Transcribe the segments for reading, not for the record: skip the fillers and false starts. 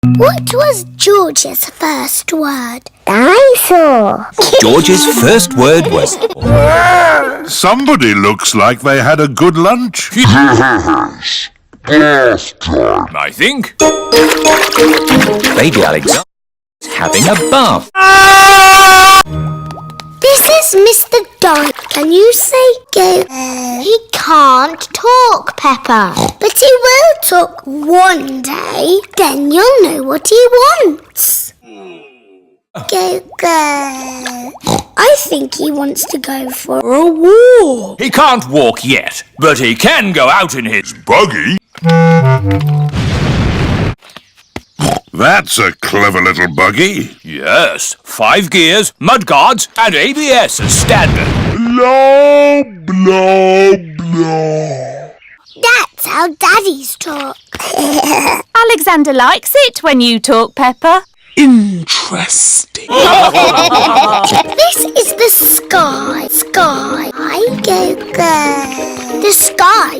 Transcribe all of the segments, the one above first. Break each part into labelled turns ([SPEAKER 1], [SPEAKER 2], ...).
[SPEAKER 1] What was George's first word? Dinosaur.
[SPEAKER 2] George's first word was...
[SPEAKER 3] Somebody looks like they had a good lunch.
[SPEAKER 2] I think. Baby Alexander is having a bath.
[SPEAKER 1] This is Mr. Don. Can you say go? He can't talk, Peppa. But he will talk one day. Then you'll know what he wants. Go, go. I think he wants to go for a walk.
[SPEAKER 2] He can't walk yet, but he can go out in his
[SPEAKER 3] Buggy? That's a clever little buggy.
[SPEAKER 2] Yes, 5 gears, mudguards, and ABS as standard.
[SPEAKER 3] Blah, blah, blah.
[SPEAKER 1] That's how daddies talk.
[SPEAKER 4] Alexander likes it when you talk, Peppa.
[SPEAKER 5] Interesting.
[SPEAKER 1] This is the sky. Sky. Go, go. The sky.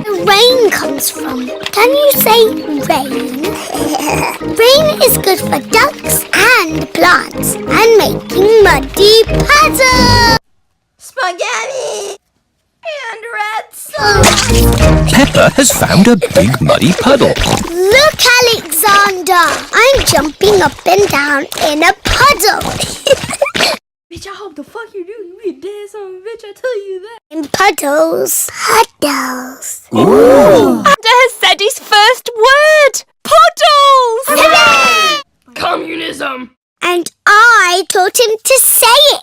[SPEAKER 1] The rain comes from. Can you say rain? Rain is good for ducks and plants and making muddy puddles. Spaghetti and red sauce.
[SPEAKER 2] Peppa has found a big muddy puddle.
[SPEAKER 1] Look, Alexander. I'm jumping up and down in a puddle.
[SPEAKER 6] Bitch, I hope the fuck you do. You be dead something, bitch, I tell you that.
[SPEAKER 1] In puddles. Puddles.
[SPEAKER 2] Ooh.
[SPEAKER 4] Alexander has said his first word. Puddles!
[SPEAKER 1] Hooray!
[SPEAKER 6] Communism!
[SPEAKER 1] And I taught him to say it.